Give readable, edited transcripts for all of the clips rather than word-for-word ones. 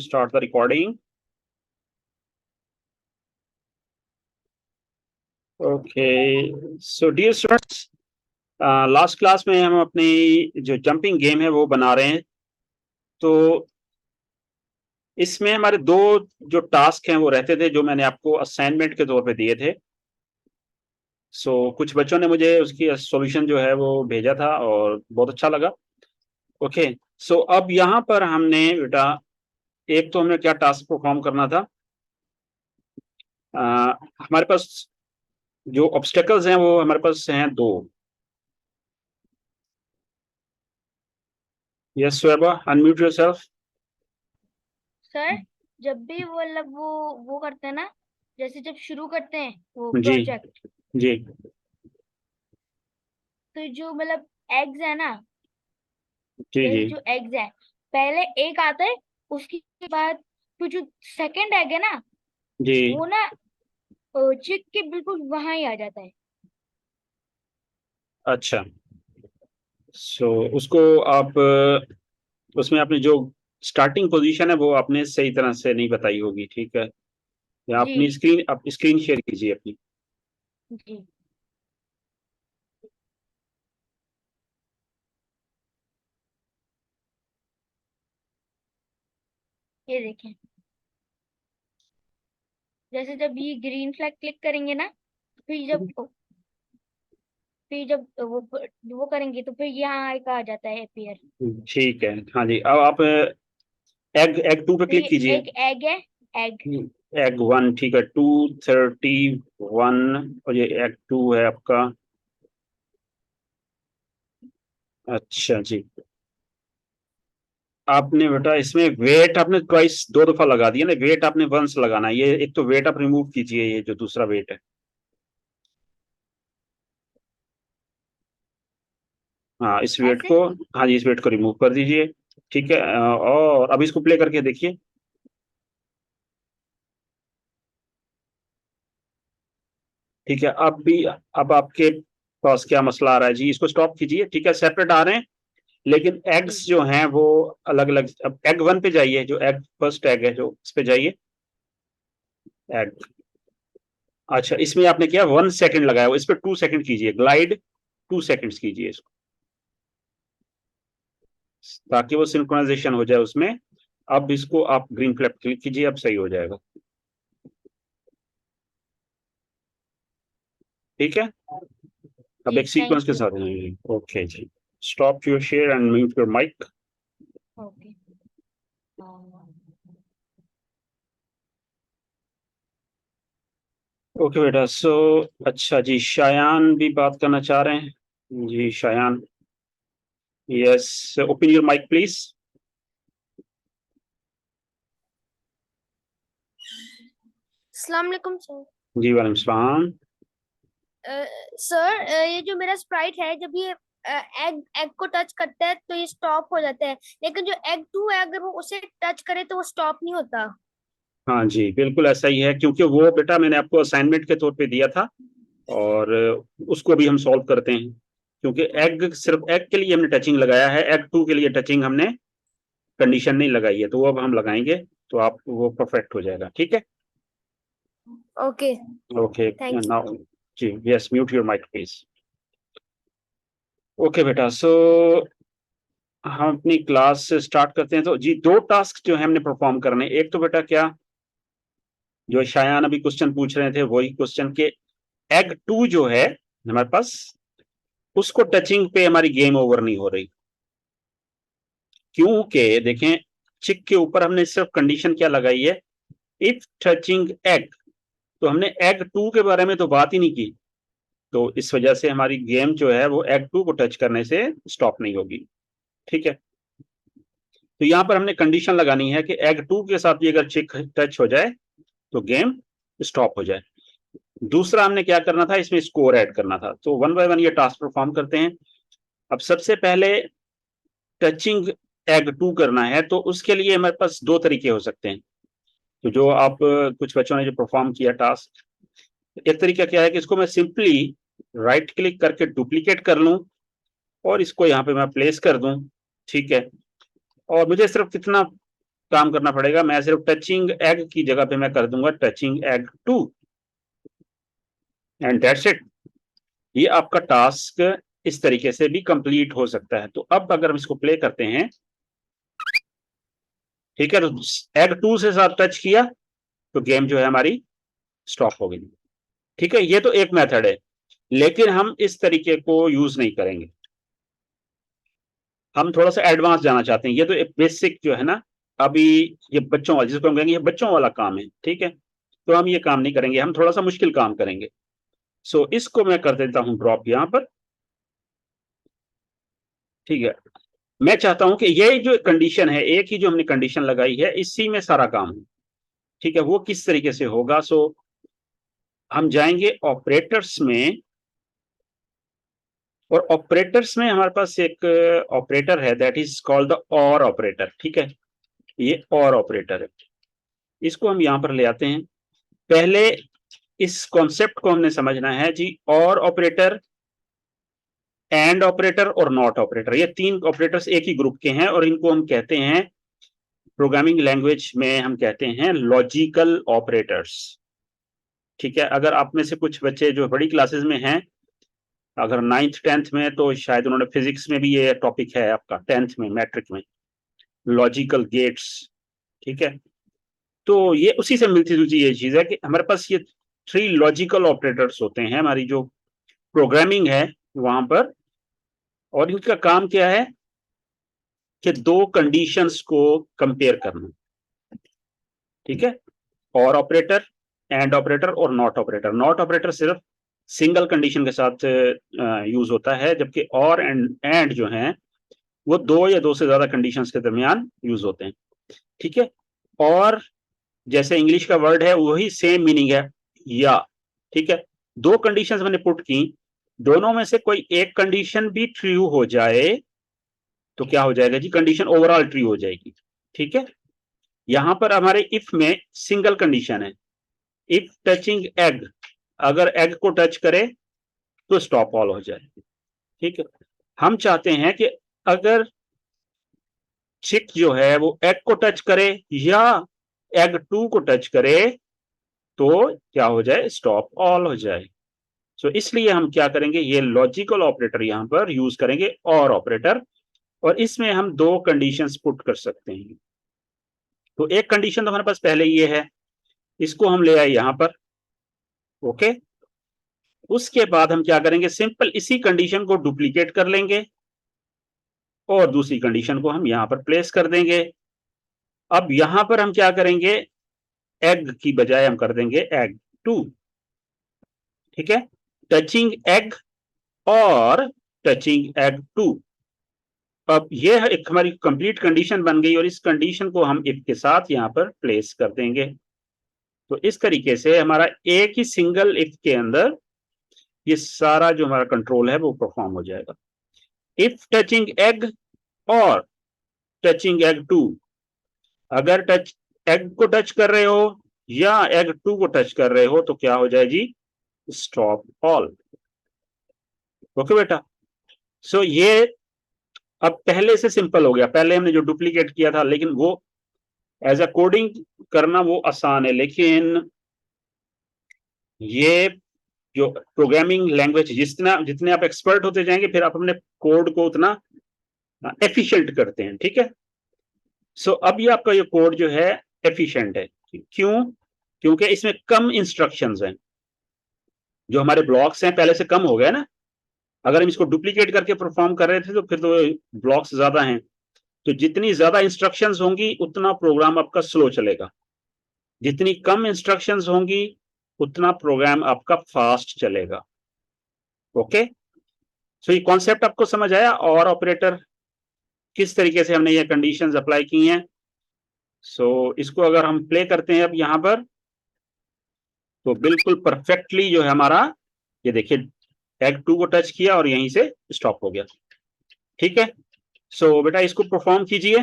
Start the recording. Okay, so dear students, last class में हम अपनी जो जंपिंग गेम है वो बना रहे हैं। तो इसमें हमारे दो जो टास्क हैं वो रहते थे, जो मैंने आपको असाइनमेंट के तौर पे दिए थे। सो कुछ बच्चों ने मुझे उसकी सॉल्यूशन जो है वो भेजा था और बहुत अच्छा लगा। ओके, सो अब यहाँ पर हमने बेटा एक तो हमने क्या टास्क परफॉर्म करना था। हमारे पास जो ऑब्स्टेकल्स हैं वो हमारे पास हैं दो। Yes Sweba, unmute yourself. Sir, जब भी वो मतलब वो करते हैं ना, जैसे जब शुरू करते हैं वो जी प्रोजेक्ट, जी तो जो मतलब एग्स है ना, जी जी जैसे जो एग्स है, पहले एक आता है, उसके बाद तो जो सेकंड एग है ना, जी। वो ना चिक के बिल्कुल वहां ही आ जाता है। अच्छा, सो उसको आप उसमें आपने जो स्टार्टिंग पोजीशन है वो आपने सही तरह से नहीं बताई होगी, ठीक है। या जी अपनी स्क्रीन, आप स्क्रीन शेयर कीजिए अपनी। जी, ये देखें। जैसे जब ये ग्रीन फ्लैग क्लिक करेंगे ना, फिर जब वो करेंगे तो फिर यहाँ एक आ जाता है अपीयर। ठीक है, हाँ जी। अब आप एग एग टू पे तो क्लिक ये कीजिए। एक एग है, एग। एग वन, ठीक है, 231। और ये एग टू है आपका। अच्छा जी। आपने बेटा इसमें वेट आपने ट्वाइस, दो दफा लगा दिया ना। वेट आपने वंस लगाना है। ये एक तो वेट आप रिमूव कीजिए, ये जो दूसरा वेट है। हाँ, इस वेट ऐसे। को, हाँ जी, इस वेट को रिमूव कर दीजिए। ठीक है, और अब इसको प्ले करके देखिए। ठीक है, अब आपके पास क्या मसला आ रहा है जी? इसको स्टॉप कीजिए। ठीक है, सेपरेट आ रहे हैं, लेकिन जी एग्स जो हैं वो अलग अलग। अब एग वन पे जाइए, जो एग फर्स्ट एग है, जो इस पे जाइए। एग, अच्छा, इसमें आपने क्या 1 सेकंड लगाया हुआ, इस पे 2 सेकंड कीजिए, ग्लाइड 2 सेकंड्स कीजिए इसको, ताकि वो सिंक्रोनाइजेशन हो जाए उसमें। अब इसको आप ग्रीन फ्लैग क्लिक कीजिए, अब सही हो जाएगा। ठीक है, अब जी, एक सीक्वेंस थैंक के यू। साथ। ओके जी, stop your share and mute your mic. Okay. Okay बेटा, सो अच्छा जी, शायान भी बात करना चाह रहे हैं जी। Shayan, yes, open your mic please. अस्सलाम वालेकुम सर। जी वालेकुम सलाम। सर, ये जो मेरा स्प्राइट है, जब ये एग एग को टच करता है तो ये स्टॉप हो जाता है, लेकिन जो एग टू है, अगर वो उसे टच करे तो वो स्टॉप नहीं होता। हाँ जी, बिल्कुल ऐसा ही है, क्योंकि वो बेटा मैंने आपको असाइनमेंट के तौर पे दिया था, और उसको भी हम सॉल्व करते हैं। क्योंकि एग, सिर्फ एग के लिए हमने टचिंग लगाया है, एग टू के लिए टचिंग हमने कंडीशन नहीं लगाई है, तो वो अब हम लगाएंगे, तो आप वो परफेक्ट हो जाएगा। ठीक है, okay, okay thank you. Now. जी yes, mute your mic please. Okay बेटा, सो हम अपनी क्लास से स्टार्ट करते हैं। तो जी, दो टास्क जो है हमने परफॉर्म करने। एक तो बेटा क्या, जो शायान अभी क्वेश्चन पूछ रहे थे, वही क्वेश्चन के एग टू जो है हमारे पास, उसको टचिंग पे हमारी गेम ओवर नहीं हो रही। क्योंकि देखें, चिक के ऊपर हमने सिर्फ कंडीशन क्या लगाई है, इफ टचिंग एग। तो हमने एग टू के बारे में तो बात ही नहीं की। तो इस वजह से हमारी गेम जो है वो एग टू को टच करने से स्टॉप नहीं होगी। ठीक है, तो यहां पर हमने कंडीशन लगानी है कि एग टू के साथ भी अगर चिक टच हो जाए तो गेम स्टॉप हो जाए। दूसरा हमने क्या करना था, इसमें स्कोर ऐड करना था। तो वन बाय वन ये टास्क परफॉर्म करते हैं। अब सबसे पहले टचिंग एग टू करना है, तो उसके लिए हमारे पास दो तरीके हो सकते हैं। तो जो आप कुछ बच्चों ने जो परफॉर्म किया टास्क, एक तरीका क्या है कि इसको मैं सिंपली राइट क्लिक करके डुप्लीकेट कर लूं और इसको यहाँ पे मैं प्लेस कर दूं। ठीक है, और मुझे सिर्फ कितना काम करना पड़ेगा, मैं सिर्फ टचिंग एग की जगह पे मैं कर दूंगा touching egg 2 and that's it. ये आपका टास्क इस तरीके से भी कंप्लीट हो सकता है। तो अब अगर हम इसको प्ले करते हैं, ठीक है, तो एग 2 से साथ टच किया तो गेम जो है हमारी स्टॉप हो गई। ठीक है, ये तो एक मेथड है, लेकिन हम इस तरीके को यूज नहीं करेंगे, हम थोड़ा सा एडवांस जाना चाहते हैं। ये तो एक बेसिक जो है ना, अभी ये बच्चों वाला, जिसको हम कहेंगे ये बच्चों वाला काम है, ठीक है, तो हम ये काम नहीं करेंगे, हम थोड़ा सा मुश्किल काम करेंगे। सो इसको मैं कर देता हूं ड्रॉप यहां पर। ठीक है, मैं चाहता हूं कि ये जो कंडीशन है, एक ही जो हमने कंडीशन लगाई है, इसी में सारा काम है। ठीक है, वो किस तरीके से होगा? सो हम जाएंगे ऑपरेटर्स में, और ऑपरेटर्स में हमारे पास एक ऑपरेटर है दैट इज कॉल्ड द और ऑपरेटर। ठीक है, ये और ऑपरेटर है, इसको हम यहां पर ले आते हैं। पहले इस कॉन्सेप्ट को हमने समझना है जी। और ऑपरेटर, एंड ऑपरेटर और नॉट ऑपरेटर, ये तीन ऑपरेटर्स एक ही ग्रुप के हैं, और इनको हम कहते हैं प्रोग्रामिंग लैंग्वेज में हम कहते हैं लॉजिकल ऑपरेटर्स। ठीक है, अगर आप में से कुछ बच्चे जो बड़ी क्लासेस में हैं, अगर 9th 10th में, तो शायद उन्होंने फिजिक्स में भी ये टॉपिक है आपका 10th में, मैट्रिक में, लॉजिकल गेट्स। ठीक है, तो ये उसी से मिलती जुलती ये चीज है कि हमारे पास ये 3 लॉजिकल ऑपरेटर्स होते हैं हमारी जो प्रोग्रामिंग है वहां पर, और इनका काम क्या है कि दो कंडीशंस को कंपेयर करना। ठीक है, और ऑपरेटर, एंड ऑपरेटर और नॉट ऑपरेटर। नॉट ऑपरेटर सिर्फ सिंगल कंडीशन के साथ यूज होता है, जबकि और एंड जो है वो दो या दो से ज्यादा कंडीशंस के दरमियान यूज होते हैं। ठीक है, और जैसे इंग्लिश का वर्ड है वही सेम मीनिंग है या। ठीक है, दो कंडीशंस मैंने पुट की, दोनों में से कोई एक कंडीशन भी ट्रू हो जाए तो क्या हो जाएगा जी, कंडीशन ओवरऑल ट्रू हो जाएगी। ठीक है, यहां पर हमारे इफ में सिंगल कंडीशन है, इफ टचिंग एग, अगर एग को टच करे तो स्टॉप ऑल हो जाए। ठीक है, हम चाहते हैं कि अगर चिक जो है वो एग को टच करे या एग 2 को टच करे तो क्या हो जाए, स्टॉप ऑल हो जाए। सो इसलिए हम क्या करेंगे, ये लॉजिकल ऑपरेटर यहां पर यूज करेंगे, और ऑपरेटर, और इसमें हम दो कंडीशंस पुट कर सकते हैं। तो एक कंडीशन तो हमारे पास पहले ये है, इसको हम ले आए यहां पर। ओके, उसके बाद हम क्या करेंगे, सिंपल इसी कंडीशन को डुप्लीकेट कर लेंगे और दूसरी कंडीशन को हम यहां पर प्लेस कर देंगे। अब यहां पर हम क्या करेंगे, एग की बजाय हम कर देंगे एग 2। ठीक है, टचिंग एग और टचिंग एग 2। अब ये एक हमारी कंप्लीट कंडीशन बन गई, और इस कंडीशन को हम इफ के साथ यहां पर प्लेस कर देंगे। तो इस तरीके से हमारा एक ही सिंगल इफ के अंदर ये सारा जो हमारा कंट्रोल है वो परफॉर्म हो जाएगा। इफ टचिंग एग और टचिंग एग 2, अगर टच एग को टच कर रहे हो या एग 2 को टच कर रहे हो तो क्या हो जाए जी, स्टॉप ऑल। ओके बेटा, सो ये अब पहले से सिंपल हो गया। पहले हमने जो डुप्लीकेट किया था, लेकिन वो एज अ कोडिंग करना वो आसान है, लेकिन ये जो प्रोग्रामिंग लैंग्वेज, जितना जितने आप एक्सपर्ट होते जाएंगे फिर आप अपने कोड को उतना एफिशिएंट करते हैं। ठीक है, सो अब ये आपका ये कोड जो है एफिशिएंट है। क्यों? क्योंकि इसमें कम इंस्ट्रक्शंस हैं, जो हमारे ब्लॉक्स हैं पहले से कम हो गए ना। अगर हम इसको डुप्लीकेट करके परफॉर्म कर रहे थे तो फिर तो ब्लॉक्स ज्यादा हैं, तो जितनी ज्यादा इंस्ट्रक्शंस होंगी उतना प्रोग्राम आपका स्लो चलेगा, जितनी कम इंस्ट्रक्शंस होंगी उतना प्रोग्राम आपका फास्ट चलेगा। ओके, सो ये कॉन्सेप्ट आपको समझ आया, और ऑपरेटर किस तरीके से हमने ये कंडीशंस अप्लाई की हैं। सो इसको अगर हम प्ले करते हैं अब यहां पर, तो बिल्कुल परफेक्टली जो है हमारा, ये देखिए एग 2 को टच किया और यहीं से स्टॉप हो गया। ठीक है, सो बेटा इसको परफॉर्म कीजिए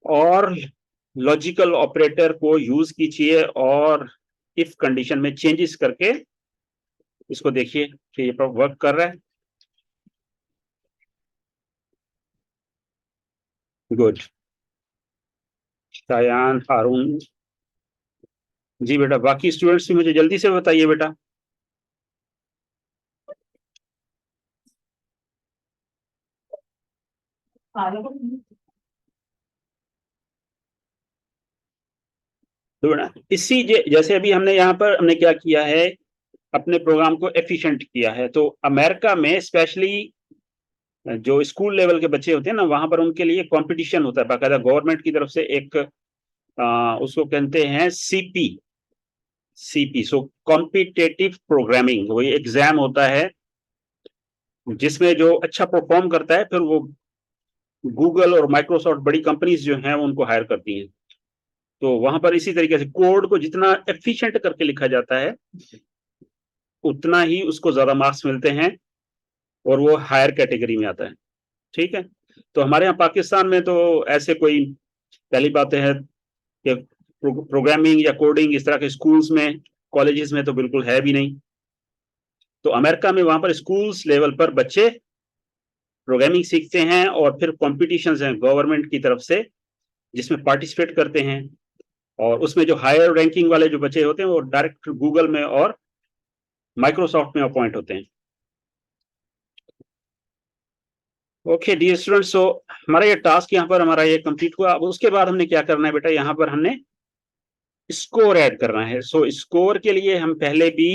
और लॉजिकल ऑपरेटर को यूज कीजिए, और इफ कंडीशन में चेंजेस करके इसको देखिए कि ये वर्क कर रहा है। गुड, शायान, हारून। जी बेटा, बाकी स्टूडेंट्स भी मुझे जल्दी से बताइए बेटा। तो बेटा इसी जैसे अभी हमने यहाँ पर हमने क्या किया है, अपने प्रोग्राम को एफिशिएंट किया है। तो अमेरिका में स्पेशली जो स्कूल लेवल के बच्चे होते हैं ना, वहां पर उनके लिए कंपटीशन होता है बाकायदा, गवर्नमेंट की तरफ से एक उसको कहते हैं सीपी। सीपी सो कॉम्पिटेटिव प्रोग्रामिंग, वही एग्जाम होता है जिसमें जो अच्छा परफॉर्म करता है फिर वो गूगल और माइक्रोसॉफ्ट बड़ी कंपनीज जो हैं उनको हायर करती हैं। तो वहां पर इसी तरीके से कोड को जितना एफिशिएंट करके लिखा जाता है उतना ही उसको ज्यादा मार्क्स मिलते हैं और वो हायर कैटेगरी में आता है। ठीक है। तो हमारे यहाँ पाकिस्तान में तो ऐसे कोई, पहली बात है कि प्रोग्रामिंग या कोडिंग इस तरह के स्कूल्स में, कॉलेजेस में तो बिल्कुल है भी नहीं। तो अमेरिका में वहां पर स्कूल्स लेवल पर बच्चे प्रोग्रामिंग सीखते हैं और फिर कॉम्पिटिशन्स हैं गवर्नमेंट की तरफ से जिसमें पार्टिसिपेट करते हैं। और उसमें जो हायर रैंकिंग वाले जो बच्चे होते हैं वो डायरेक्ट गूगल में और माइक्रोसॉफ्ट में अपॉइंट होते हैं। ओके डियर स्टूडेंट्स, सो हमारा ये टास्क यहाँ पर हमारा ये कंप्लीट हुआ। अब उसके बाद हमने क्या करना है बेटा, यहाँ पर हमने स्कोर ऐड करना है। सो स्कोर के लिए हम पहले भी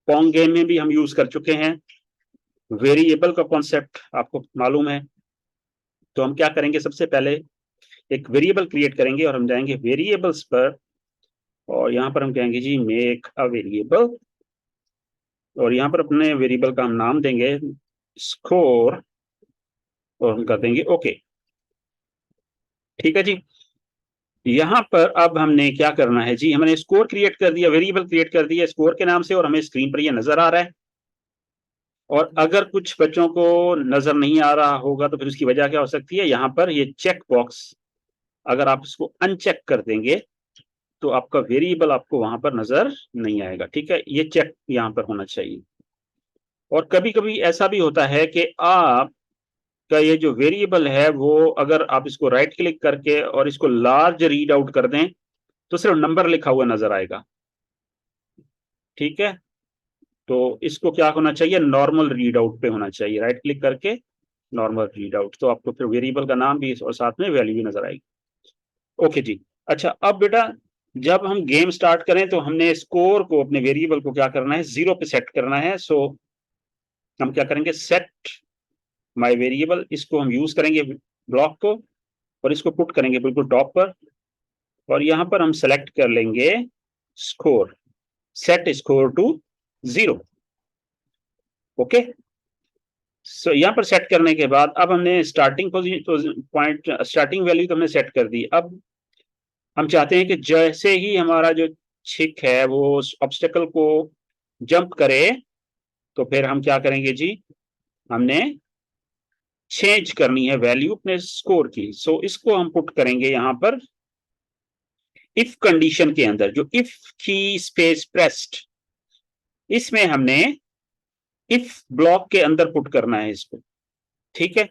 पोंग गेम में भी हम यूज कर चुके हैं। वेरिएबल का कॉन्सेप्ट आपको मालूम है। तो हम क्या करेंगे, सबसे पहले एक वेरिएबल क्रिएट करेंगे और हम जाएंगे वेरिएबल्स पर और यहाँ पर हम कहेंगे जी मेक अ वेरिएबल और यहाँ पर अपने वेरिएबल का हम नाम देंगे स्कोर और हम कर देंगे ओके। ठीक है जी। यहाँ पर अब हमने क्या करना है जी, हमने स्कोर क्रिएट कर दिया, वेरिएबल क्रिएट कर दिया स्कोर के नाम से और हमें स्क्रीन पर ये नजर आ रहा है। और अगर कुछ बच्चों को नजर नहीं आ रहा होगा तो फिर उसकी वजह क्या हो सकती है, यहाँ पर ये चेक बॉक्स अगर आप इसको अनचेक कर देंगे तो आपका वेरिएबल आपको वहां पर नजर नहीं आएगा। ठीक है, ये चेक यहाँ पर होना चाहिए। और कभी कभी ऐसा भी होता है कि आपका ये जो वेरिएबल है वो अगर आप इसको राइट क्लिक करके और इसको लार्ज रीड आउट कर दें तो सिर्फ नंबर लिखा हुआ नजर आएगा। ठीक है, तो इसको क्या होना चाहिए, नॉर्मल रीड आउट पे होना चाहिए, राइट क्लिक करके नॉर्मल रीड आउट, तो आपको फिर वेरिएबल का नाम भी और साथ में वैल्यू भी नजर आएगी। ओके जी। अच्छा अब बेटा जब हम गेम स्टार्ट करें तो हमने स्कोर को, अपने वेरिएबल को क्या करना है, 0 पे सेट करना है। सो हम क्या करेंगे, सेट माय वेरिएबल, इसको हम यूज करेंगे ब्लॉक को और इसको पुट करेंगे बिल्कुल टॉप पर और यहां पर हम सेलेक्ट कर लेंगे score, set score to 0। Okay, so यहाँ पर सेट करने के बाद अब हमने स्टार्टिंग पॉइंट, स्टार्टिंग वैल्यू तो हमने सेट कर दी। अब हम चाहते हैं कि जैसे ही हमारा जो छिक है वो ऑब्स्टेकल को जंप करे तो फिर हम क्या करेंगे जी, हमने चेंज करनी है वैल्यू अपने स्कोर की। सो इसको हम पुट करेंगे यहां पर इफ कंडीशन के अंदर, जो इफ की स्पेस प्रेस्ड, इसमें हमने इफ ब्लॉक के अंदर पुट करना है इसको। ठीक है,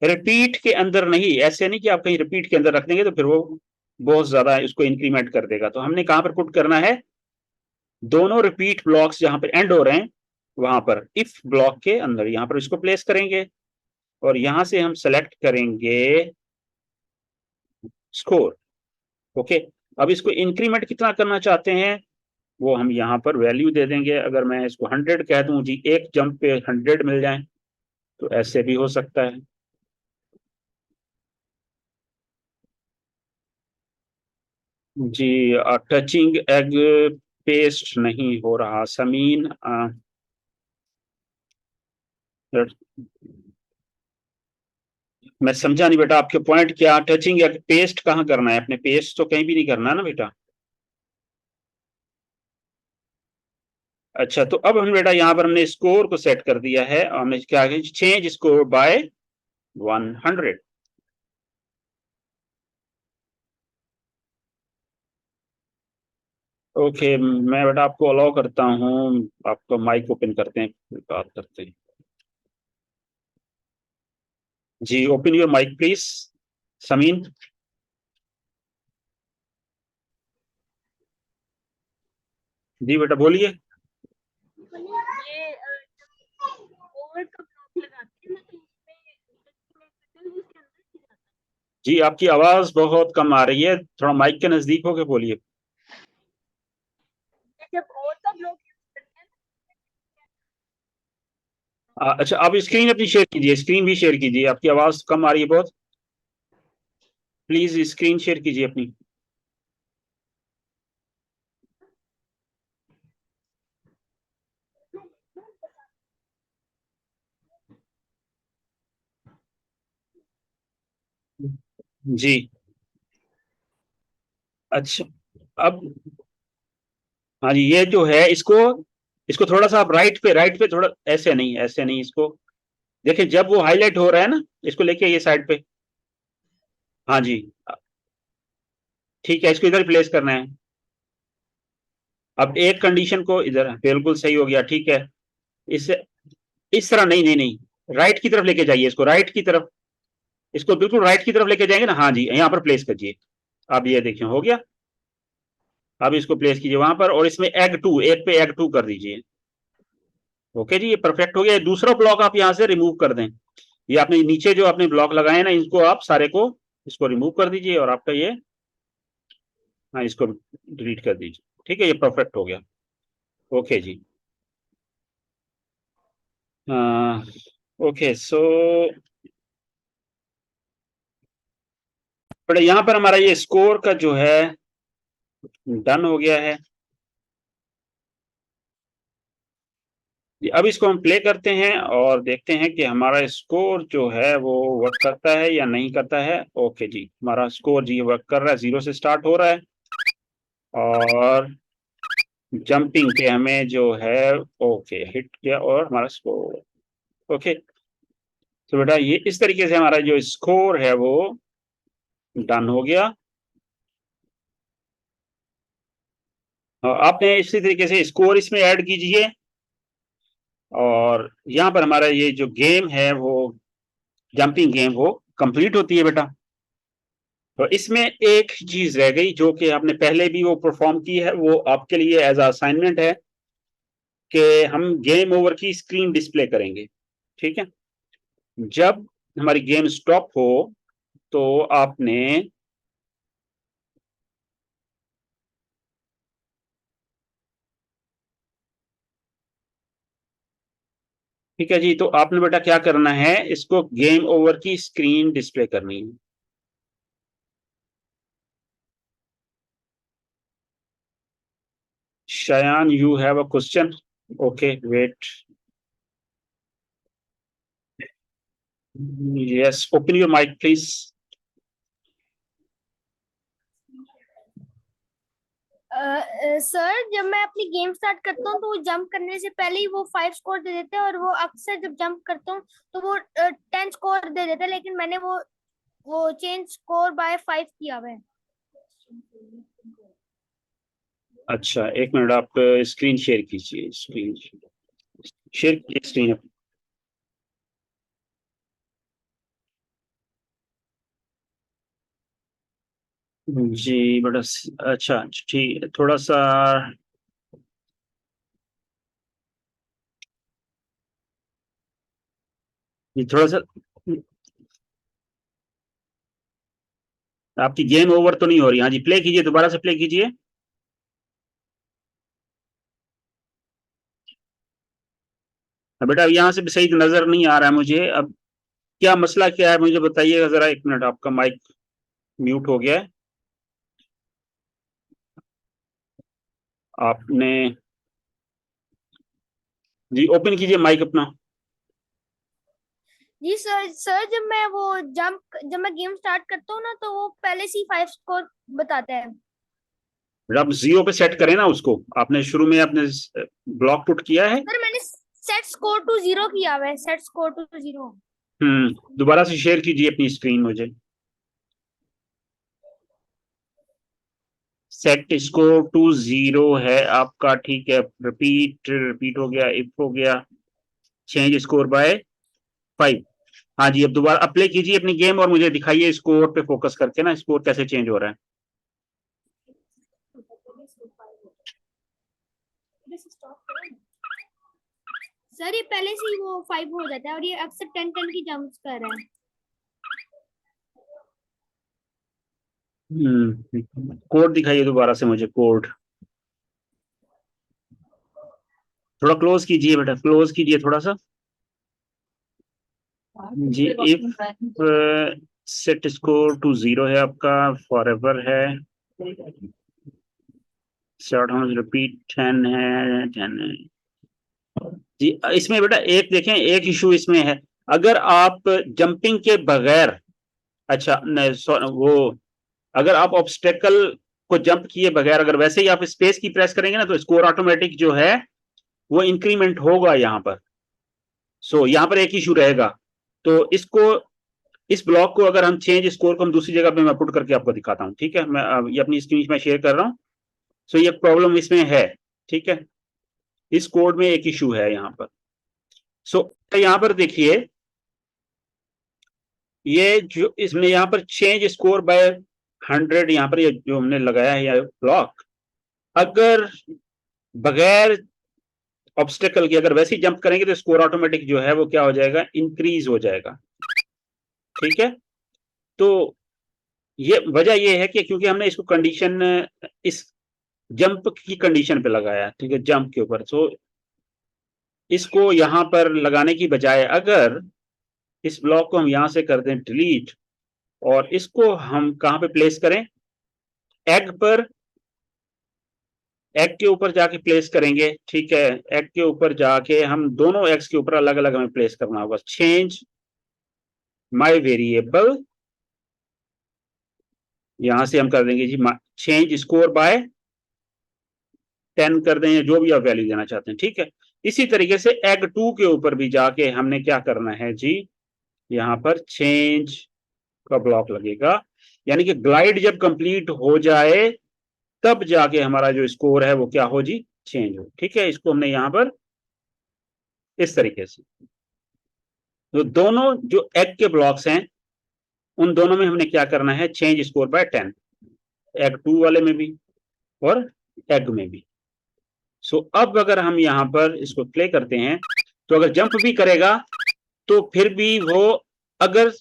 रिपीट के अंदर नहीं, ऐसे नहीं कि आप कहीं रिपीट के अंदर रख देंगे तो फिर वो बहुत ज्यादा इसको इंक्रीमेंट कर देगा। तो हमने कहां पर पुट करना है, दोनों रिपीट ब्लॉक्स जहां पर एंड हो रहे हैं वहां पर इफ ब्लॉक के अंदर यहां पर इसको प्लेस करेंगे और यहां से हम सेलेक्ट करेंगे स्कोर। ओके, अब इसको इंक्रीमेंट कितना करना चाहते हैं वो हम यहाँ पर वैल्यू दे देंगे। अगर मैं इसको 100 कह दूं जी, एक जंप पे 100 मिल जाए तो ऐसे भी हो सकता है। जी टचिंग एग पेस्ट नहीं हो रहा समीन, मैं समझा नहीं बेटा आपके पॉइंट क्या, टचिंग एग पेस्ट कहाँ करना है, अपने पेस्ट तो कहीं भी नहीं करना है ना बेटा। अच्छा, तो अब हम बेटा यहाँ पर हमने स्कोर को सेट कर दिया है, हमने क्या चेंज स्कोर बाय 100। ओके, मैं बेटा आपको अलाउ करता हूँ, आपको माइक ओपन करते हैं फिर बात करते हैं। जी open your mic please Sameen. जी बेटा बोलिए। ये ओवर का ब्लॉक लगाते हैं ना, तो उसमें जी आपकी आवाज बहुत कम आ रही है, थोड़ा माइक के नजदीक होके बोलिए। जब ओवर का ब्लॉक करते हैं अच्छा आप स्क्रीन अपनी शेयर कीजिए, स्क्रीन भी शेयर कीजिए, आपकी आवाज कम आ रही है बहुत, प्लीज स्क्रीन शेयर कीजिए अपनी। जी अच्छा अब, हाँ जी ये जो है इसको, इसको थोड़ा सा आप राइट पे थोड़ा, ऐसे नहीं ऐसे नहीं, इसको देखिए जब वो हाईलाइट हो रहा है ना, इसको लेके ये साइड पे, हाँ जी ठीक है, इसको इधर प्लेस करना है। अब एक कंडीशन को इधर, बिल्कुल सही हो गया, ठीक है। इससे इस तरह नहीं नहीं नहीं, राइट की तरफ लेके जाइए इसको, राइट की तरफ, इसको बिल्कुल राइट की तरफ लेके जाएंगे ना, हाँ जी यहाँ पर प्लेस कीजिए। अब ये देखिए हो गया। अब इसको प्लेस कीजिए वहां पर, और इसमें एग टू, एक पे एग टू कर दीजिए। ओके जी ये परफेक्ट हो गया। दूसरा ब्लॉक आप यहाँ से रिमूव कर दें, ये आपने नीचे जो आपने ब्लॉक लगाए ना, इनको आप सारे को, इसको रिमूव कर दीजिए, और आपका ये, हाँ इसको डिलीट कर दीजिए, ठीक है ये परफेक्ट हो गया। ओके जी। ओके सो बट यहाँ पर हमारा ये स्कोर का जो है डन हो गया है। अब इसको हम प्ले करते हैं और देखते हैं कि हमारा स्कोर जो है वो वर्क करता है या नहीं करता है। ओके जी हमारा स्कोर जी वर्क कर रहा है, 0 से स्टार्ट हो रहा है, और जंपिंग पे हमें जो है ओके हिट किया और हमारा स्कोर, ओके। तो बेटा ये इस तरीके से हमारा जो स्कोर है वो डन हो गया। और आपने इसी तरीके से स्कोर इसमें ऐड कीजिए, और यहाँ पर हमारा ये जो गेम है वो जंपिंग गेम वो कंप्लीट होती है बेटा। तो इसमें एक चीज रह गई जो कि आपने पहले भी वो परफॉर्म की है, वो आपके लिए एज असाइनमेंट है कि हम गेम ओवर की स्क्रीन डिस्प्ले करेंगे, ठीक है। जब हमारी गेम स्टॉप हो तो आपने, ठीक है जी, तो आपने बेटा क्या करना है, इसको गेम ओवर की स्क्रीन डिस्प्ले करनी है। Shayan, you have a question? Okay, wait. Yes, open your mic, please. Sir जब मैं अपनी गेम स्टार्ट करता हूँ तो वो जंप करने से पहले ही वो 5 स्कोर दे देते हैं, और वो अक्सर जब जंप करता हूँ तो वो 10 स्कोर दे देते हैं, लेकिन मैंने वो चेंज स्कोर बाय 5 किया हुआ है। अच्छा एक मिनट, आप स्क्रीन शेयर कीजिए, स्क्रीन शेयर कीजिए स्क्रीन। जी बड़ा अच्छा ठीक, थोड़ा सा ये थोड़ा सा आपकी गेम ओवर तो नहीं हो रही, हाँ जी प्ले कीजिए, दोबारा से प्ले कीजिए। बेटा यहाँ से भी सही नजर नहीं आ रहा है मुझे, अब क्या मसला क्या है मुझे बताइएगा जरा, एक मिनट, आपका माइक म्यूट हो गया है, आपने, जी ओपन कीजिए माइक अपना। जी सर जब मैं गेम स्टार्ट करता हूँ ना, तो वो पहले से ही 5 स्कोर बताता है। आप 0 पे सेट करें ना उसको, आपने शुरू में आपने ब्लॉक पुट किया है। सर मैंने सेट स्कोर टू 0 किया हुआ है, सेट स्कोर टू 0। दोबारा से शेयर कीजिए अपनी स्क्रीन मुझे। सेट स्कोर टू 0 है आपका, ठीक है, रिपीट रिपीट हो गया, इफ हो गया, चेंज स्कोर बाय 5। हाँ जी अब दोबारा अप्लाई कीजिए अपनी गेम और मुझे दिखाइए स्कोर पे फोकस करके ना, स्कोर कैसे चेंज हो रहा है। सर ये पहले से ही वो 5 हो जाता है और ये अक्सर 10 की जंप्स कर रहा है। कोड दिखाइए दोबारा से मुझे, कोड थोड़ा क्लोज कीजिए बेटा, क्लोज कीजिए थोड़ा सा जी। इफ सेट स्कोर टू 0 है आपका, फॉर एवर है, स्टार्ट होम रिपीट 10 है, 10 है जी। इसमें बेटा एक देखें, एक इशू इसमें है, अगर आप जंपिंग के बगैर, अच्छा वो अगर आप ऑब्स्टेकल को जंप किए बगैर अगर वैसे ही आप स्पेस की प्रेस करेंगे ना, तो स्कोर ऑटोमेटिक जो है वो इंक्रीमेंट होगा यहाँ पर। सो यहाँ पर एक इशू रहेगा। तो इसको, इस ब्लॉक को अगर हम चेंज स्कोर को हम दूसरी जगह पे मैं पुट करके आपको दिखाता हूँ, ठीक है। मैं ये अपनी स्क्रीन में शेयर कर रहा हूँ। सो ये प्रॉब्लम इसमें है, ठीक है, इस कोड में एक इशू है यहाँ पर। सो यहाँ पर देखिए, ये जो इसमें यहाँ पर चेंज स्कोर बाय 100, यहाँ पर ये जो हमने लगाया है ये ब्लॉक, अगर बगैर ऑब्स्टेकल के अगर वैसे ही जंप करेंगे तो स्कोर ऑटोमेटिक जो है वो क्या हो जाएगा, इंक्रीज हो जाएगा, ठीक है। तो ये वजह ये है कि क्योंकि हमने इसको कंडीशन इस जंप की कंडीशन पे लगाया, ठीक है, जंप के ऊपर। सो इसको यहां पर लगाने की बजाय अगर इस ब्लॉक को हम यहां से कर दें डिलीट, और इसको हम कहां पे प्लेस करें, एग पर, एग के ऊपर जाके प्लेस करेंगे, ठीक है। एग के ऊपर जाके हम दोनों एग्स के ऊपर अलग अलग हमें प्लेस करना होगा। चेंज माय वेरिएबल, यहां से हम कर देंगे जी चेंज स्कोर बाय 10 कर दें, जो भी आप वैल्यू देना चाहते हैं, ठीक है। इसी तरीके से एग 2 के ऊपर भी जाके हमने क्या करना है जी, यहां पर चेंज का ब्लॉक लगेगा, यानी कि ग्लाइड जब कंप्लीट हो जाए तब जाके हमारा जो स्कोर है वो क्या हो जी, चेंज हो, ठीक है। इसको हमने यहां पर इस तरीके से, तो दोनों जो एग के ब्लॉक्स हैं उन दोनों में हमने क्या करना है, चेंज स्कोर बाय 10, एग 2 वाले में भी और एग में भी। सो अब अगर हम यहां पर इसको प्ले करते हैं, तो अगर जंप भी करेगा तो फिर भी वो, अगर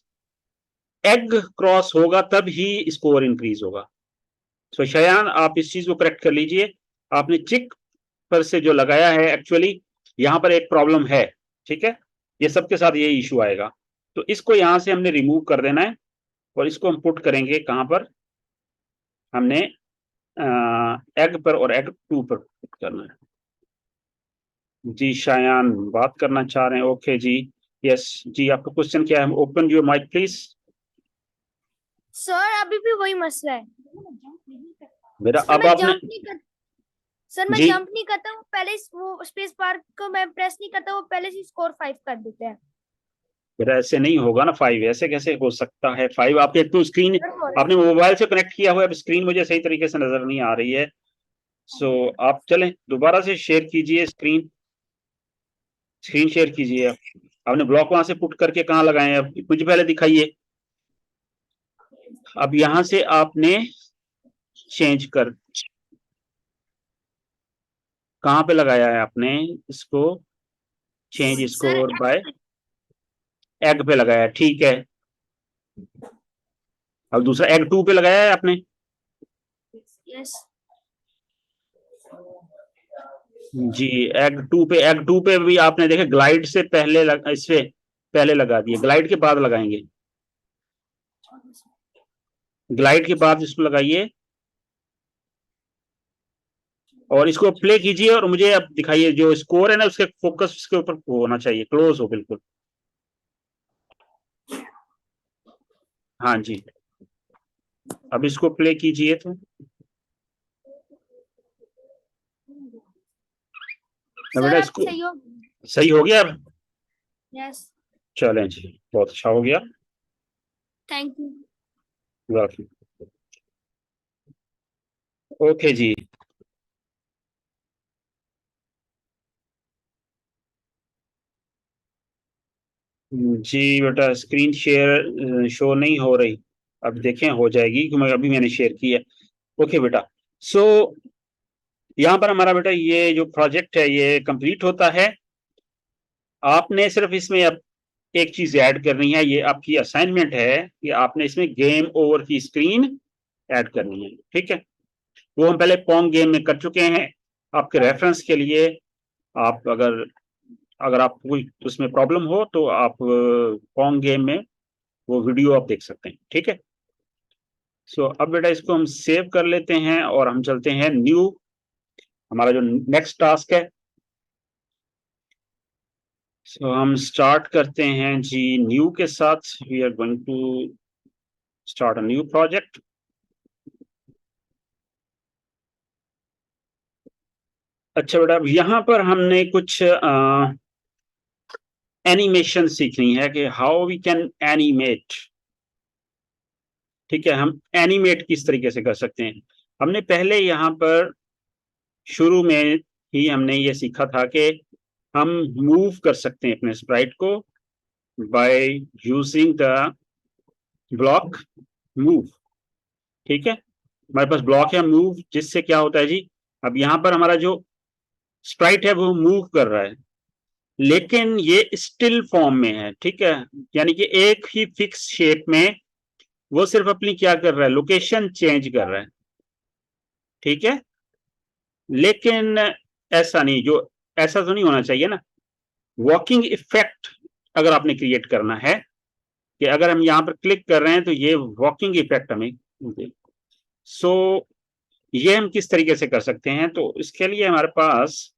एग क्रॉस होगा तब ही स्कोर इंक्रीज होगा। सो शयान आप इस चीज को करेक्ट कर लीजिए, आपने चिक पर से जो लगाया है, एक्चुअली यहां पर एक प्रॉब्लम है, ठीक है, ये सबके साथ ये इशू आएगा। तो इसको यहां से हमने रिमूव कर देना है और इसको हम पुट करेंगे कहां पर, हमने एग पर और एग 2 पर पुट करना है जी। शायान बात करना चाह रहे हैं, ओके जी, यस जी। आपका क्वेश्चन क्या है, open your mic please. Sir अभी भी वही मसला है। मेरा सर अब मैं आपने जंप नहीं कर सर मैं जी, जंप नहीं करता हूँ, पहले वो स्पेस बार को मैं प्रेस नहीं करता, वो पहले से स्कोर 5 कर देते हैं। मेरा ऐसे नहीं होगा ना, 5 ऐसे कैसे हो सकता है। 5 आपके तो स्क्रीन, आपने मोबाइल से कनेक्ट किया हुआ है, अब स्क्रीन मुझे सही तरीके से नजर नहीं आ रही है। सो आप चलें दोबारा से शेयर कीजिए स्क्रीन, स्क्रीन शेयर कीजिए। आपने ब्लॉक वहां से पुट करके कहाँ लगाए हैं, मुझे पहले दिखाइए। अब यहां से आपने चेंज कर, कहाँ पे लगाया है आपने इसको, change sir score bye egg पे लगाया है, ठीक है। अब दूसरा एग 2 पे लगाया है आपने, यस जी। एग 2 पे भी आपने देखे ग्लाइड से पहले इससे पहले लगा दिए, ग्लाइड के बाद लगाएंगे, ग्लाइड के बाद इसको लगाइए और इसको प्ले कीजिए और मुझे अब दिखाइए जो स्कोर है ना, उसके फोकस उसके ऊपर होना चाहिए, क्लोज हो बिल्कुल। हाँ जी, अब इसको प्ले कीजिए तो बेटा सर अब इसको सही हो। सही हो गया अब, यस चलें जी, बहुत अच्छा हो गया, थैंक यू। वेलकम, ओके जी। जी बेटा स्क्रीन शेयर शो नहीं हो रही, अब देखें हो जाएगी क्योंकि अभी मैंने शेयर की है, ओके बेटा। सो यहाँ पर हमारा बेटा ये जो प्रोजेक्ट है ये कंप्लीट होता है। आपने सिर्फ इसमें अब एक चीज ऐड करनी है, ये आपकी असाइनमेंट है कि आपने इसमें गेम ओवर की स्क्रीन ऐड करनी है। ठीक है, वो हम पहले पोंग गेम में कर चुके हैं। आपके रेफरेंस के लिए आप अगर अगर आपको कोई उसमें प्रॉब्लम हो तो आप पोंग गेम में वो वीडियो आप देख सकते हैं। ठीक है, सो अब बेटा इसको हम सेव कर लेते हैं और हम चलते हैं न्यू, हमारा जो नेक्स्ट टास्क है। सो हम स्टार्ट करते हैं जी न्यू के साथ। We are going to start a new project. अच्छा बेटा, यहाँ पर हमने कुछ एनिमेशन सीखनी है कि हाउ वी कैन एनिमेट। ठीक है, हम एनिमेट किस तरीके से कर सकते हैं। हमने पहले यहाँ पर शुरू में ही हमने ये सीखा था कि हम मूव कर सकते हैं अपने स्प्राइट को by using the block move. ठीक है, हमारे पास ब्लॉक है मूव, जिससे क्या होता है जी, अब यहाँ पर हमारा जो स्प्राइट है वो मूव कर रहा है, लेकिन ये स्टिल फॉर्म में है। ठीक है, यानी कि एक ही फिक्स शेप में वो सिर्फ अपनी क्या कर रहा है, लोकेशन चेंज कर रहा है। ठीक है, लेकिन ऐसा नहीं, जो ऐसा तो नहीं होना चाहिए ना। वॉकिंग इफेक्ट अगर आपने क्रिएट करना है कि अगर हम यहाँ पर क्लिक कर रहे हैं तो ये वॉकिंग इफेक्ट हमें सो ये हम किस तरीके से कर सकते हैं, तो इसके लिए हमारे पास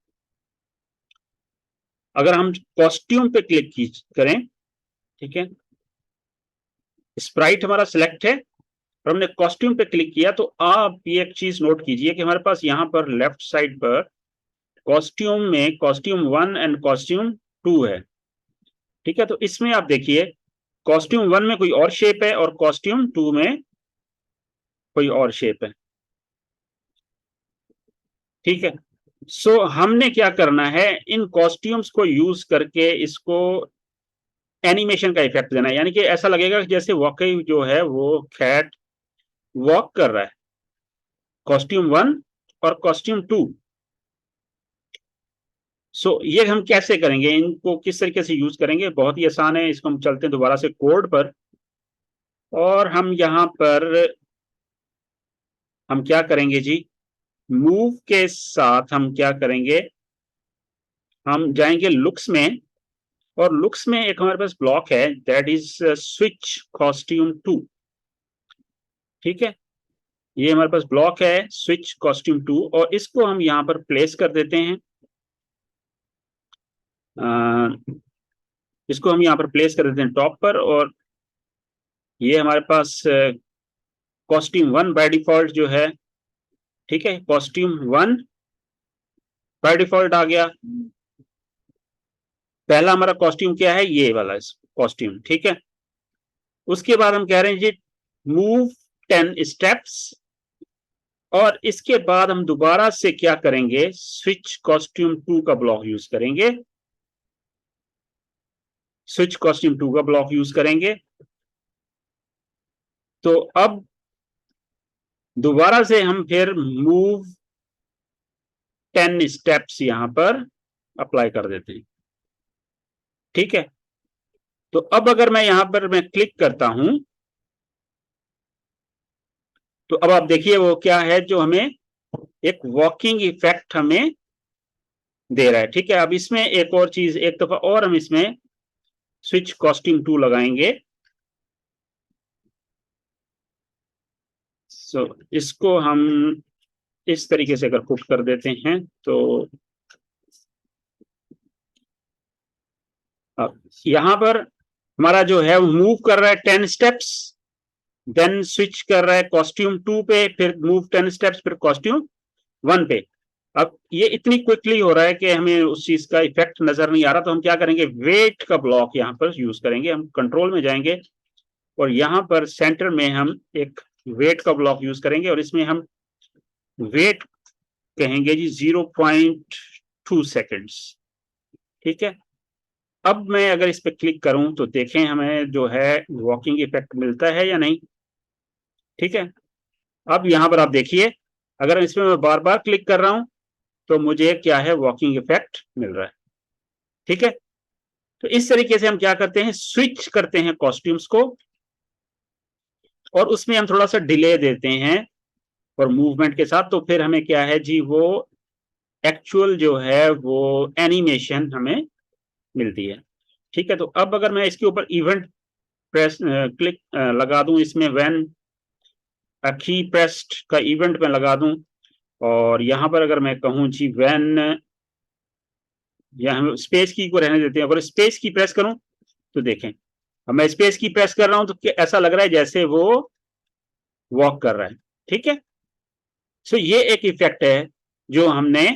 अगर हम कॉस्ट्यूम पे क्लिक करें, ठीक है, स्प्राइट हमारा सिलेक्ट है और हमने कॉस्ट्यूम पे क्लिक किया, तो आप ये एक चीज नोट कीजिए कि हमारे पास यहाँ पर लेफ्ट साइड पर कॉस्ट्यूम में कॉस्ट्यूम 1 एंड कॉस्ट्यूम 2 है। ठीक है, तो इसमें आप देखिए कॉस्ट्यूम 1 में कोई और शेप है और कॉस्ट्यूम 2 में कोई और शेप है। ठीक है, सो हमने क्या करना है, इन कॉस्ट्यूम्स को यूज करके इसको एनिमेशन का इफेक्ट देना है, यानी कि ऐसा लगेगा कि जैसे वाकई जो है वो कैट वॉक कर रहा है, कॉस्ट्यूम 1 और कॉस्ट्यूम 2। सो ये हम कैसे करेंगे, इनको किस तरीके से यूज करेंगे, बहुत ही आसान है। इसको हम चलते हैं दोबारा से कोड पर और हम यहाँ पर हम क्या करेंगे जी, मूव के साथ हम क्या करेंगे, हम जाएंगे लुक्स में और लुक्स में एक हमारे पास ब्लॉक है दैट इज स्विच कॉस्ट्यूम 2। ठीक है, ये हमारे पास ब्लॉक है स्विच कॉस्ट्यूम 2 और इसको हम यहाँ पर प्लेस कर देते हैं। इसको हम यहाँ पर प्लेस कर देते हैं टॉप पर और ये हमारे पास कॉस्ट्यूम 1 बाय डिफॉल्ट जो है। ठीक है, कॉस्ट्यूम 1 बाय डिफॉल्ट आ गया। पहला हमारा कॉस्ट्यूम क्या है, ये वाला कॉस्ट्यूम। ठीक है, उसके बाद हम कह रहे हैं जी मूव 10 स्टेप्स और इसके बाद हम दोबारा से क्या करेंगे, स्विच कॉस्ट्यूम 2 का ब्लॉक यूज करेंगे, स्विच कॉस्ट्यूम 2 का ब्लॉक यूज करेंगे। तो अब दोबारा से हम फिर मूव 10 स्टेप्स यहां पर अप्लाई कर देते हैं। ठीक है, तो अब अगर मैं यहां पर मैं क्लिक करता हूं तो अब आप देखिए वो क्या है, जो हमें एक वॉकिंग इफेक्ट हमें दे रहा है। ठीक है, अब इसमें एक और चीज, एक दफा और हम इसमें स्विच कॉस्ट्यूम 2 लगाएंगे। सो इसको हम इस तरीके से अगर पुट कर देते हैं तो अब यहां पर हमारा जो है वो मूव कर रहा है 10 स्टेप्स, देन स्विच कर रहा है कॉस्ट्यूम 2 पे, फिर मूव 10 स्टेप्स, फिर कॉस्ट्यूम 1 पे। अब ये इतनी क्विकली हो रहा है कि हमें उस चीज का इफेक्ट नजर नहीं आ रहा, तो हम क्या करेंगे, वेट का ब्लॉक यहाँ पर यूज करेंगे। हम कंट्रोल में जाएंगे और यहाँ पर सेंटर में हम एक वेट का ब्लॉक यूज करेंगे और इसमें हम वेट कहेंगे जी 0.2 सेकेंड्स। ठीक है, अब मैं अगर इस पर क्लिक करूं तो देखें हमें जो है वॉकिंग इफेक्ट मिलता है या नहीं। ठीक है, अब यहां पर आप देखिए अगर इसमें मैं बार बार क्लिक कर रहा हूं तो मुझे क्या है, वॉकिंग इफेक्ट मिल रहा है। ठीक है, तो इस तरीके से हम क्या करते हैं, स्विच करते हैं कॉस्ट्यूम्स को, और उसमें हम थोड़ा सा डिले देते हैं और मूवमेंट के साथ, तो फिर हमें क्या है जी, वो एक्चुअल जो है वो एनिमेशन हमें मिलती है। ठीक है, तो अब अगर मैं इसके ऊपर इवेंट प्रेस क्लिक लगा दूं, इसमें व्हेन की प्रेस्ड का इवेंट में लगा दूं, और यहां पर अगर मैं कहूं जी व्हेन, या हम स्पेस की को रहने देते हैं, अगर स्पेस की प्रेस करूं तो देखें, अब मैं स्पेस की प्रेस कर रहा हूं तो ऐसा लग रहा है जैसे वो वॉक कर रहा है। ठीक है, सो ये एक इफेक्ट है जो हमने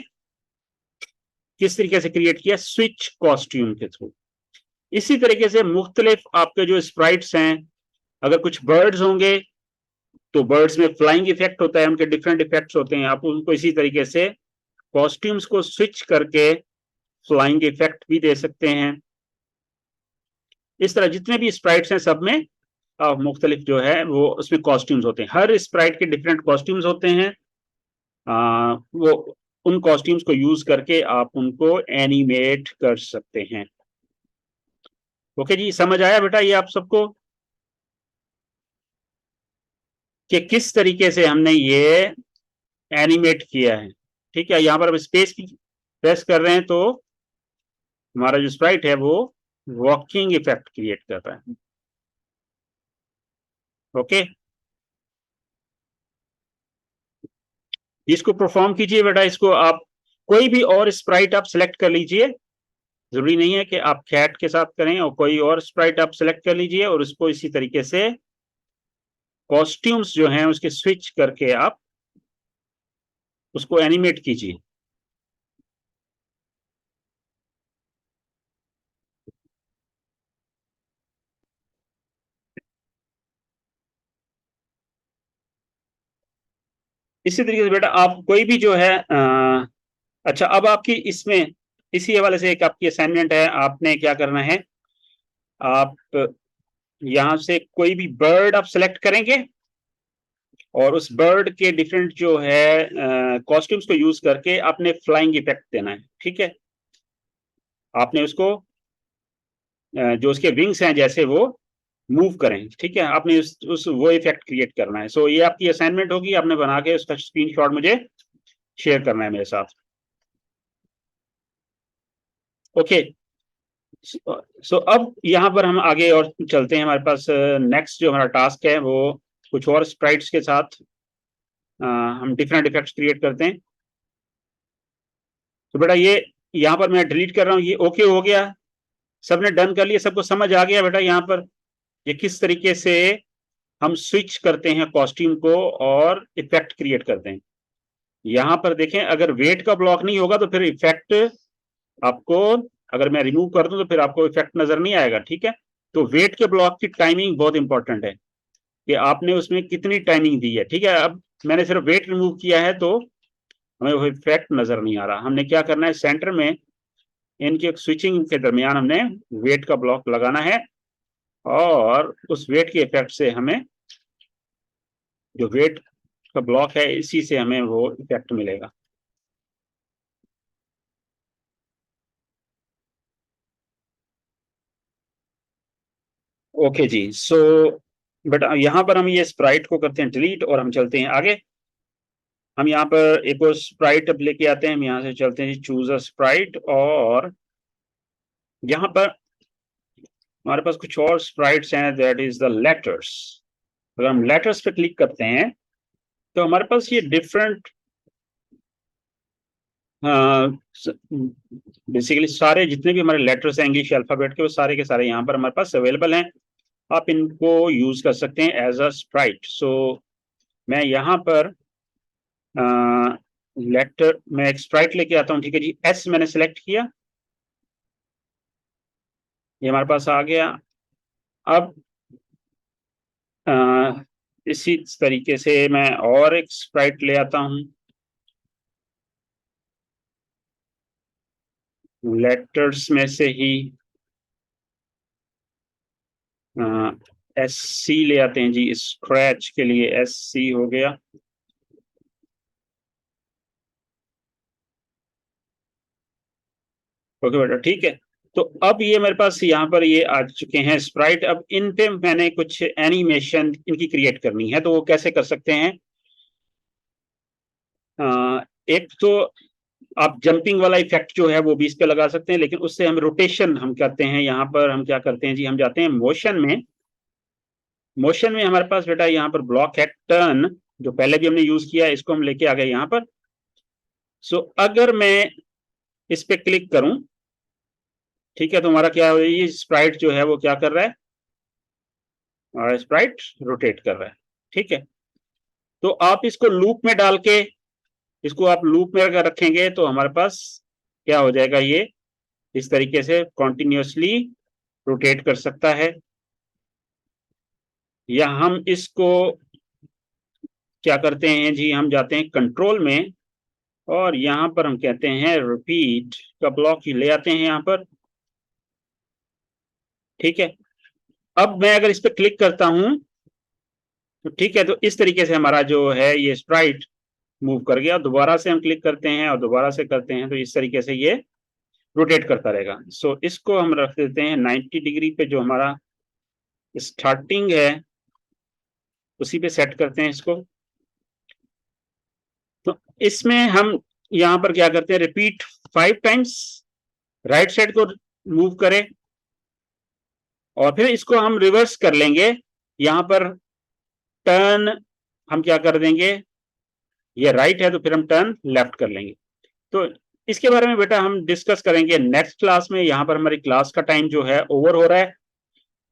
किस तरीके से क्रिएट किया, स्विच कॉस्ट्यूम के थ्रू। इसी तरीके से मुख्तलिफ आपके जो स्प्राइट्स हैं, अगर कुछ बर्ड्स होंगे तो बर्ड्स में फ्लाइंग इफेक्ट होता है, उनके डिफरेंट इफेक्ट्स होते हैं, आप उनको इसी तरीके से कॉस्ट्यूम्स को स्विच करके फ्लाइंग इफेक्ट भी दे सकते हैं। इस तरह जितने भी स्प्राइट्स हैं सब में मुख्तलिफ जो है वो उसमें कॉस्ट्यूम्स होते हैं, हर स्प्राइट के डिफरेंट कॉस्ट्यूम्स होते हैं। वो उन कॉस्ट्यूम्स को यूज करके आप उनको एनिमेट कर सकते हैं। ओके जी, समझ आया बेटा ये आप सबको कि किस तरीके से हमने ये एनिमेट किया है। ठीक है, यहाँ पर अब स्पेस की प्रेस कर रहे हैं तो हमारा जो स्प्राइट है वो वॉकिंग इफेक्ट क्रिएट कर रहा है। ओके, इसको परफॉर्म कीजिए बेटा, इसको आप कोई भी और स्प्राइट आप सिलेक्ट कर लीजिए, जरूरी नहीं है कि आप कैट के साथ करें, और कोई और स्प्राइट आप सिलेक्ट कर लीजिए और उसको इसी तरीके से कॉस्ट्यूम्स जो हैं उसके स्विच करके आप उसको एनिमेट कीजिए। इसी तरीके से बेटा आप कोई भी जो है अच्छा, अब आपकी इसमें इसी हवाले से एक आपकी असाइनमेंट है, आपने क्या करना है, आप यहां से कोई भी बर्ड आप सेलेक्ट करेंगे और उस बर्ड के डिफरेंट जो है कॉस्ट्यूम्स को यूज करके आपने फ्लाइंग इफेक्ट देना है। ठीक है, आपने उसको जो उसके विंग्स हैं जैसे वो मूव करें, ठीक है, आपने उस वो इफेक्ट क्रिएट करना है। सो ये आपकी असाइनमेंट होगी, आपने बना के उसका स्क्रीनशॉट मुझे शेयर करना है मेरे साथ। ओके, सो अब यहाँ पर हम आगे और चलते हैं, हमारे पास नेक्स्ट जो हमारा टास्क है वो कुछ और स्प्राइट्स के साथ हम डिफरेंट इफेक्ट्स क्रिएट करते हैं। तो बेटा ये यहाँ पर मैं डिलीट कर रहा हूँ, ये ओके हो गया, सबने डन कर लिया, सबको समझ आ गया बेटा यहाँ पर ये किस तरीके से हम स्विच करते हैं कॉस्ट्यूम को और इफेक्ट क्रिएट करते हैं। यहाँ पर देखें, अगर वेट का ब्लॉक नहीं होगा तो फिर इफेक्ट आपको, अगर मैं रिमूव कर दूं तो फिर आपको इफेक्ट नजर नहीं आएगा। ठीक है, तो वेट के ब्लॉक की टाइमिंग बहुत इंपॉर्टेंट है कि आपने उसमें कितनी टाइमिंग दी है। ठीक है, अब मैंने सिर्फ वेट रिमूव किया है तो हमें वो इफेक्ट नजर नहीं आ रहा। हमने क्या करना है, सेंटर में इनके स्विचिंग के दरमियान हमने वेट का ब्लॉक लगाना है, और उस वेट के इफेक्ट से हमें जो वेट का ब्लॉक है इसी से हमें वो इफेक्ट मिलेगा। ओके जी, सो बट यहाँ पर हम ये स्प्राइट को करते हैं डिलीट और हम चलते हैं आगे। हम यहाँ पर एक और स्प्राइट अब लेके आते हैं, हम यहाँ से चलते हैं चूज अ स्प्राइट, और यहाँ पर हमारे पास कुछ और स्प्राइट्स हैं, दैट इज द लेटर्स। अगर हम लेटर्स पे क्लिक करते हैं तो हमारे पास ये डिफरेंट बेसिकली सारे जितने भी हमारे लेटर्स हैं इंग्लिश अल्फाबेट के, वो सारे के सारे यहाँ पर हमारे पास अवेलेबल हैं। आप इनको यूज कर सकते हैं एज अ स्प्राइट। सो मैं यहाँ पर लेटर में एक स्प्राइट लेके आता हूँ। ठीक है जी, एस मैंने सेलेक्ट किया, ये हमारे पास आ गया। अब इसी तरीके से मैं और एक स्प्राइट ले आता हूँ, लेटर्स में से ही एस सी ले आते हैं जी, स्क्रैच के लिए एस सी हो गया। ओके बेटा, ठीक है। तो अब ये मेरे पास यहाँ पर ये आ चुके हैं स्प्राइट। अब इन पे मैंने कुछ एनिमेशन इनकी क्रिएट करनी है, तो वो कैसे कर सकते हैं? एक तो आप जंपिंग वाला इफेक्ट जो है वो भी इस पे लगा सकते हैं, लेकिन उससे हम रोटेशन हम करते हैं। यहाँ पर हम क्या करते हैं जी, हम जाते हैं मोशन में। मोशन में हमारे पास बेटा यहाँ पर ब्लॉक है टर्न, जो पहले भी हमने यूज किया है, इसको हम लेके आ गए यहाँ पर। सो अगर मैं इस पे क्लिक करूं, ठीक है, तो हमारा क्या है, ये स्प्राइट जो है वो क्या कर रहा है, हमारा स्प्राइट रोटेट कर रहा है। ठीक है, तो आप इसको लूप में डाल के, इसको आप लूप में अगर रखेंगे तो हमारे पास क्या हो जाएगा, ये इस तरीके से कॉन्टिन्यूसली रोटेट कर सकता है। या हम इसको क्या करते हैं जी, हम जाते हैं कंट्रोल में और यहां पर हम कहते हैं रिपीट का ब्लॉक ही ले आते हैं यहां पर। ठीक है, अब मैं अगर इस पर क्लिक करता हूं तो ठीक है, तो इस तरीके से हमारा जो है ये स्प्राइट मूव कर गया। दोबारा से हम क्लिक करते हैं और दोबारा से करते हैं, तो इस तरीके से ये रोटेट करता रहेगा। सो इसको हम रख देते हैं 90 डिग्री पे, जो हमारा स्टार्टिंग है उसी पे सेट करते हैं इसको। तो इसमें हम यहाँ पर क्या करते हैं, रिपीट 5 टाइम्स, राइट साइड को मूव करें और फिर इसको हम रिवर्स कर लेंगे। यहाँ पर टर्न हम क्या कर देंगे, ये राइट है तो फिर हम टर्न लेफ्ट कर लेंगे। तो इसके बारे में बेटा हम डिस्कस करेंगे नेक्स्ट क्लास में। यहाँ पर हमारी क्लास का टाइम जो है ओवर हो रहा है।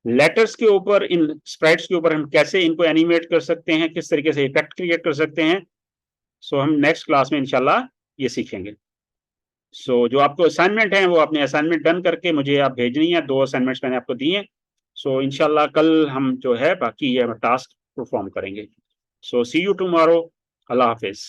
लेटर्स के ऊपर, इन स्प्राइट्स के ऊपर हम कैसे इनको एनिमेट कर सकते हैं, किस तरीके से इफेक्ट क्रिएट कर सकते हैं, सो हम नेक्स्ट क्लास में इंशाल्लाह ये सीखेंगे। सो जो आपको असाइनमेंट है वो आपने असाइनमेंट डन करके मुझे आप भेजनी है। 2 असाइनमेंट्स मैंने आपको दिए। सो इंशाल्लाह कल हम जो है बाकी ये टास्क परफॉर्म करेंगे। सो सी यू टुमारो। Allah Hafiz.